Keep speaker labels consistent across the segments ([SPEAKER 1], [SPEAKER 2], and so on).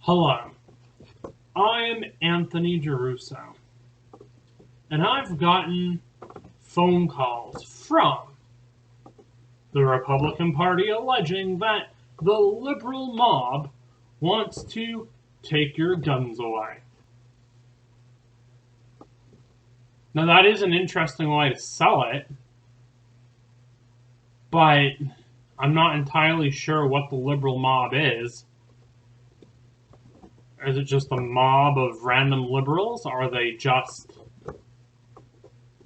[SPEAKER 1] Hello, I'm Anthony Giarrusso, and I've gotten phone calls from the Republican Party alleging that the liberal mob wants to take your guns away. Now, that is an interesting way to sell it, but I'm not entirely sure what the liberal mob is. Is it just a mob of random liberals? Are they just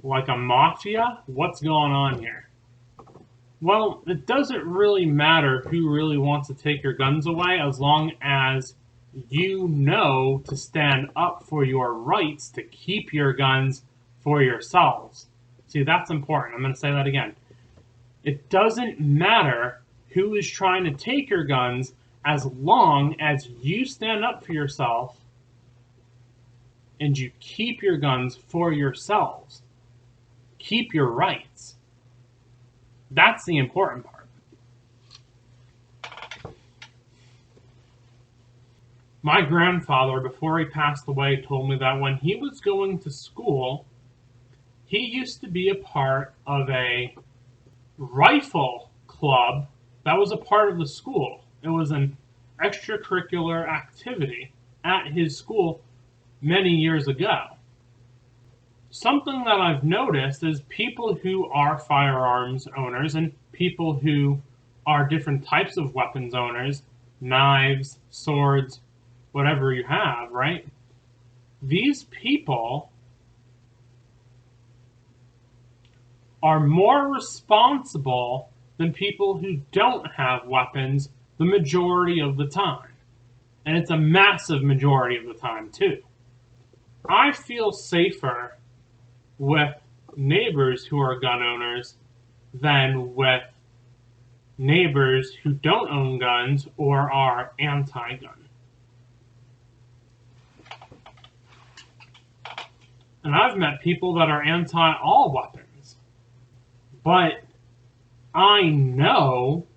[SPEAKER 1] like a mafia? What's going on here? Well, it doesn't really matter who really wants to take your guns away as long as you know to stand up for your rights to keep your guns for yourselves. See, that's important. I'm going to say that again. It doesn't matter who is trying to take your guns as long as you stand up for yourself and you keep your guns for yourselves. Keep your rights. That's the important part. My grandfather, before he passed away, told me that when he was going to school, he used to be a part of a rifle club that was a part of the school. It was an extracurricular activity at his school many years ago. Something that I've noticed is people who are firearms owners and people who are different types of weapons owners, knives, swords, whatever you have, right? These people are more responsible than people who don't have weapons the majority of the time. And it's a massive majority of the time, too. I feel safer with neighbors who are gun owners than with neighbors who don't own guns or are anti-gun. And I've met people that are anti-all weapons. But I know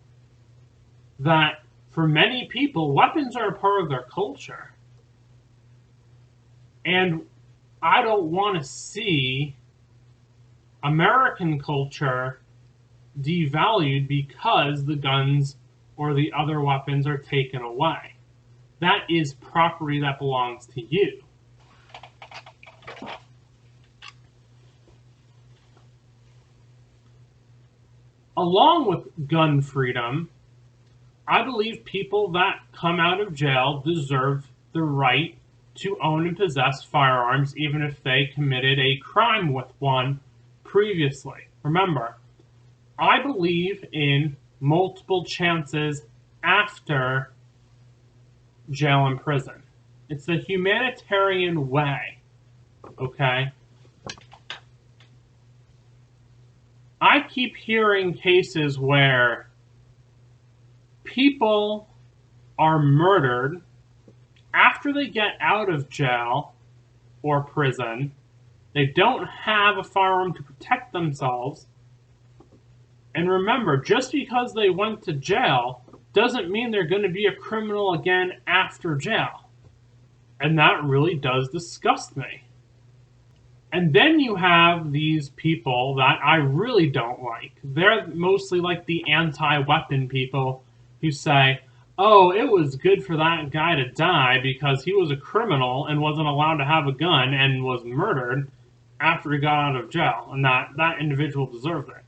[SPEAKER 1] that for many people, weapons are a part of their culture. And I don't want to see American culture devalued because the guns or the other weapons are taken away. That is property that belongs to you. Along with gun freedom, I believe people that come out of jail deserve the right to own and possess firearms even if they committed a crime with one previously. Remember, I believe in multiple chances after jail and prison. It's the humanitarian way, okay? I keep hearing cases where people are murdered after they get out of jail or prison. They don't have a firearm to protect themselves. And remember, just because they went to jail doesn't mean they're going to be a criminal again after jail. And that really does disgust me. And then you have these people that I really don't like. They're mostly like the anti-weapon people who say, oh, it was good for that guy to die because he was a criminal and wasn't allowed to have a gun and was murdered after he got out of jail, and that individual deserved it.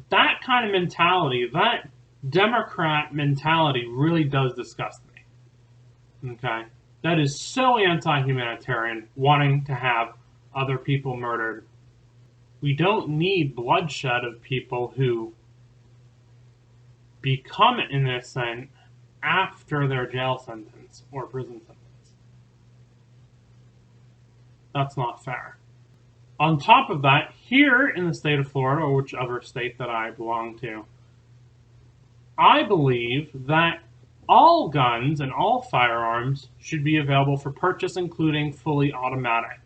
[SPEAKER 1] That kind of mentality, that Democrat mentality really does disgust me. Okay? That is so anti-humanitarian, wanting to have other people murdered. We don't need bloodshed of people who become innocent after their jail sentence or prison sentence. That's not fair. On top of that, here in the state of Florida, or whichever state that I belong to, I believe that all guns and all firearms should be available for purchase, including fully automatic.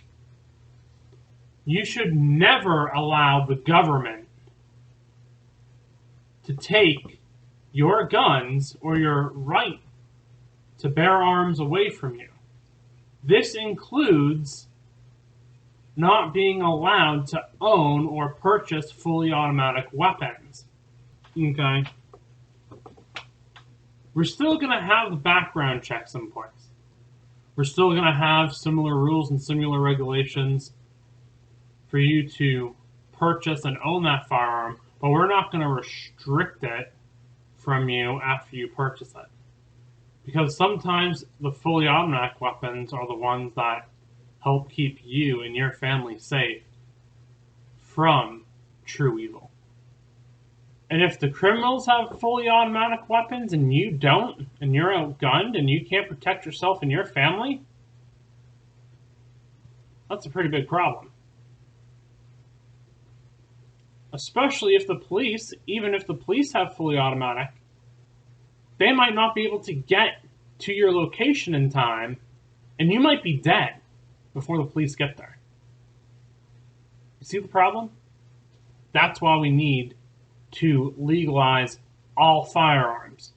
[SPEAKER 1] You should never allow the government to take your guns or your right to bear arms away from you. This includes not being allowed to own or purchase fully automatic weapons. Okay? We're still going to have the background checks in place. We're still going to have similar rules and similar regulations for you to purchase and own that firearm, but we're not going to restrict it from you after you purchase it. Because sometimes the fully automatic weapons are the ones that help keep you and your family safe from true evil. And if the criminals have fully automatic weapons and you don't, and you're outgunned and you can't protect yourself and your family, that's a pretty big problem. Especially if the police, even if the police have fully automatic, they might not be able to get to your location in time, and you might be dead before the police get there. You see the problem? That's why we need to legalize all firearms.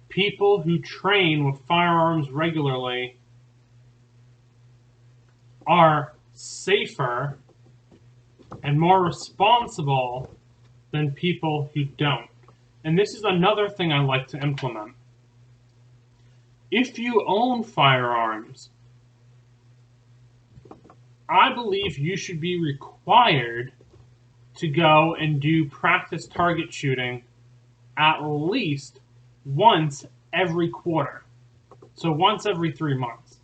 [SPEAKER 1] People who train with firearms regularly are safer and more responsible than people who don't. And this is another thing I like to implement. If you own firearms, I believe you should be required to go and do practice target shooting at least once every quarter. So once every 3 months.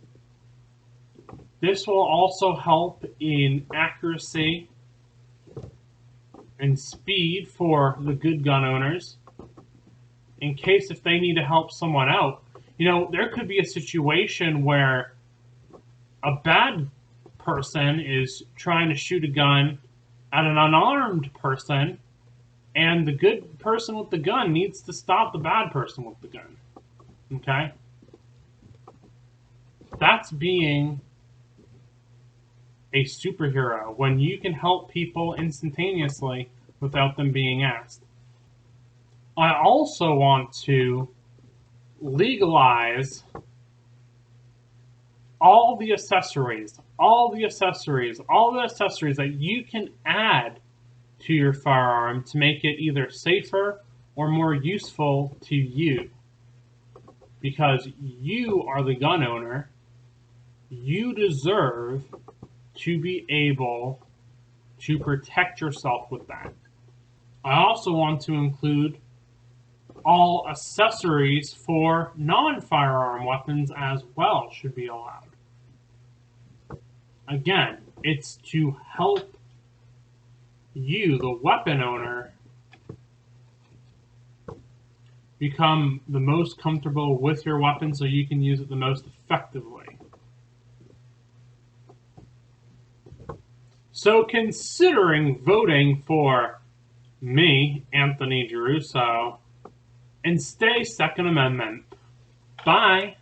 [SPEAKER 1] This will also help in accuracy and speed for the good gun owners, in case if they need to help someone out. You know, there could be a situation where a bad person is trying to shoot a gun at an unarmed person, and the good person with the gun needs to stop the bad person with the gun. Okay? That's being a superhero, when you can help people instantaneously without them being asked. I also want to legalize all the accessories that you can add to your firearm to make it either safer or more useful to you. Because you are the gun owner, you deserve to be able to protect yourself with that. I also want to include all accessories for non-firearm weapons as well should be allowed. Again, it's to help you, the weapon owner, become the most comfortable with your weapon so you can use it the most effectively. So considering voting for me, Anthony Giarrusso, and stay Second Amendment. Bye.